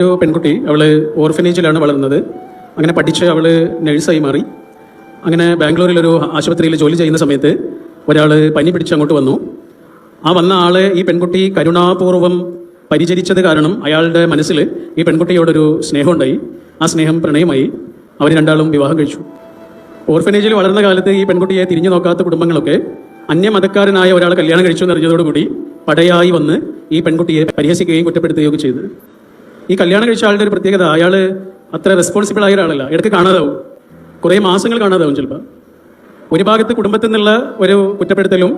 ഒരു പെൺകുട്ടി അവൾ ഓർഫനേജിലാണ് വളർന്നത്. അങ്ങനെ പഠിച്ച് അവൾ നഴ്സായി മാറി. അങ്ങനെ ബാംഗ്ലൂരിലൊരു ആശുപത്രിയിൽ ജോലി ചെയ്യുന്ന സമയത്ത് ഒരാൾ പനി പിടിച്ച് അങ്ങോട്ട് വന്നു. ആ വന്ന ആളെ ഈ പെൺകുട്ടി കരുണാപൂർവം പരിചരിച്ചത് കാരണം അയാളുടെ മനസ്സിൽ ഈ പെൺകുട്ടിയോടൊരു സ്നേഹമുണ്ടായി. ആ സ്നേഹം പ്രണയമായി. അവർ രണ്ടാളും വിവാഹം കഴിച്ചു. ഓർഫനേജിൽ വളർന്ന കാലത്ത് ഈ പെൺകുട്ടിയെ തിരിഞ്ഞു നോക്കാത്ത കുടുംബങ്ങളൊക്കെ അന്യമതക്കാരനായ ഒരാളെ കല്യാണം കഴിച്ചു എന്നറിഞ്ഞതോടുകൂടി പടയായി വന്ന് ഈ പെൺകുട്ടിയെ പരിഹസിക്കുകയും കുറ്റപ്പെടുത്തുകയും ചെയ്തു. ഈ കല്യാണം കഴിച്ച ആളുടെ ഒരു പ്രത്യേകത, അയാൾ അത്ര റെസ്പോൺസിബിൾ ആയ ഒരാളല്ല. ഇടയ്ക്ക് കാണാതാവും, കുറേ മാസങ്ങൾ കാണാതാവും. ചിലപ്പോൾ ഒരു ഭാഗത്ത് കുടുംബത്തിൽ നിന്നുള്ള ഒരു കുറ്റപ്പെടുത്തലും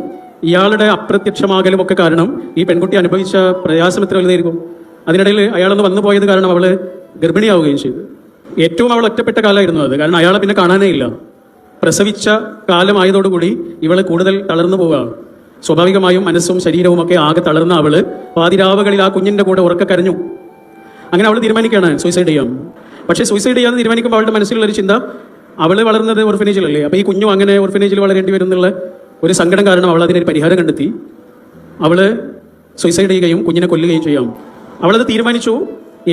ഇയാളുടെ അപ്രത്യക്ഷമാകലും ഒക്കെ കാരണം ഈ പെൺകുട്ടി അനുഭവിച്ച പ്രയാസം എത്ര വലുതായിരിക്കും. അതിനിടയിൽ അയാളൊന്ന് വന്നു പോയത് കാരണം അവൾ ഗർഭിണിയാവുകയും ചെയ്തു. ഏറ്റവും അവൾ ഒറ്റപ്പെട്ട കാലമായിരുന്നു അത്. കാരണം അയാളെ പിന്നെ കാണാനേ ഇല്ല. പ്രസവിച്ച കാലമായതോടുകൂടി ഇവൾ കൂടുതൽ തളർന്നു പോവുകയാണ്. സ്വാഭാവികമായും മനസ്സും ശരീരവും ഒക്കെ ആകെ തളർന്ന അവൾ പാതിരാവുകളിൽ ആ കുഞ്ഞിൻ്റെ കൂടെ ഉറക്കെ കരഞ്ഞു. അങ്ങനെ അവൾ തീരുമാനിക്കുകയാണ് സൂയിസൈഡ് ചെയ്യാം. പക്ഷേ സൂയിസൈഡ് ചെയ്യാൻ തീരുമാനിക്കുമ്പോൾ അവളുടെ മനസ്സിലുള്ളൊരു ചിന്ത, അവൾ വളർന്നത് ഓർഫനേജിലല്ലേ, അപ്പോൾ ഈ കുഞ്ഞും അങ്ങനെ ഓർഫനേജിൽ വളരേണ്ടി വരും എന്നുള്ള ഒരു സങ്കടം കാരണം അവൾ അതിനൊരു പരിഹാരം കണ്ടെത്തി. അവൾ സൂയിസൈഡ് ചെയ്യുകയും കുഞ്ഞിനെ കൊല്ലുകയും ചെയ്യാം. അവളത് തീരുമാനിച്ചു.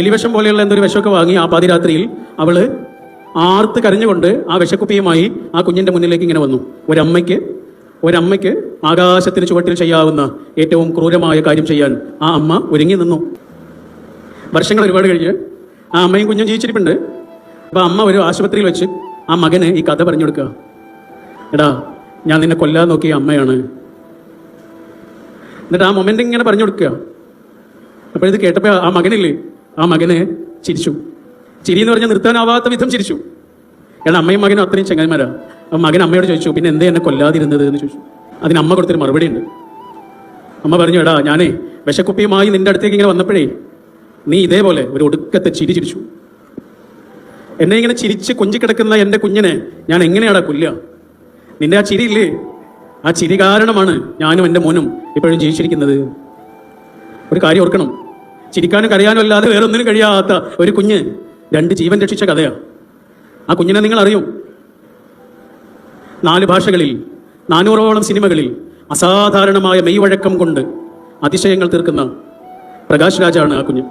എലിവിഷം പോലെയുള്ള എന്തൊരു വിഷമൊക്കെ വാങ്ങി ആ പാതിരാത്രിയിൽ അവൾ ആർത്ത് കരഞ്ഞുകൊണ്ട് ആ വിഷക്കുപ്പിയുമായി ആ കുഞ്ഞിൻ്റെ മുന്നിലേക്ക് ഇങ്ങനെ വന്നു. ഒരമ്മയ്ക്ക് ആകാശത്തിന് ചുവട്ടിൽ ചെയ്യാവുന്ന ഏറ്റവും ക്രൂരമായ കാര്യം ചെയ്യാൻ ആ അമ്മ ഒരുങ്ങി നിന്നു. വർഷങ്ങൾ ഒരുപാട് കഴിഞ്ഞ് ആ അമ്മയും കുഞ്ഞും ജീവിച്ചിരിപ്പുണ്ട്. അപ്പോൾ അമ്മ ഒരു ആശുപത്രിയിൽ വെച്ച് ആ മകന് ഈ കഥ പറഞ്ഞു കൊടുക്കുക. എടാ, ഞാൻ നിന്നെ കൊല്ലാൻ നോക്കിയ അമ്മയാണ്. എന്നിട്ട് ആ മൊമെൻ്റ് ഇങ്ങനെ പറഞ്ഞു കൊടുക്കുക. അപ്പോൾ ഇത് കേട്ടപ്പോൾ ആ മകന് ചിരിച്ചു. ചിരി എന്ന് പറഞ്ഞാൽ നിർത്താനാവാത്ത വിധം ചിരിച്ചു. എടാ, അമ്മയും മകനും അത്രയും ചങ്ങന്മാരാ. അപ്പം മകൻ അമ്മയോട് ചോദിച്ചു, പിന്നെ എന്തേ എന്നെ കൊല്ലാതിരുന്നത് എന്ന് ചോദിച്ചു. അതിന് അമ്മ കൊടുത്തൊരു മറുപടി ഉണ്ട്. അമ്മ പറഞ്ഞു, എടാ, ഞാനേ വിഷക്കുപ്പിയുമായി നിന്റെ അടുത്തേക്ക് ഇങ്ങനെ വന്നപ്പോഴേ നീ ഇതേപോലെ ഒരു ഒടുക്കത്തെ ചിരി ചിരിച്ചു. എന്നെ ഇങ്ങനെ ചിരിച്ച് കൊഞ്ചിക്കിടക്കുന്ന എൻ്റെ കുഞ്ഞിനെ ഞാൻ എങ്ങനെയാടാ കൊല്ലുക? നിന്റെ ആ ചിരിയില്ലേ, ആ ചിരി കാരണമാണ് ഞാനും എൻ്റെ മോനും ഇപ്പോഴും ജീവിച്ചിരിക്കുന്നത്. ഒരു കാര്യം ഓർക്കണം, ചിരിക്കാനും കരയാനും അല്ലാതെ വേറൊന്നിനും കഴിയാത്ത ഒരു കുഞ്ഞ് 2 ജീവൻ രക്ഷിച്ച കഥയാണ്. ആ കുഞ്ഞിനെ നിങ്ങൾ അറിയും. 4 ഭാഷകളിൽ 400ഓളം സിനിമകളിൽ അസാധാരണമായ മെയ്വഴക്കം കൊണ്ട് അതിശയങ്ങൾ തീർക്കുന്ന പ്രകാശ് രാജാണ് ആ കുഞ്ഞ്.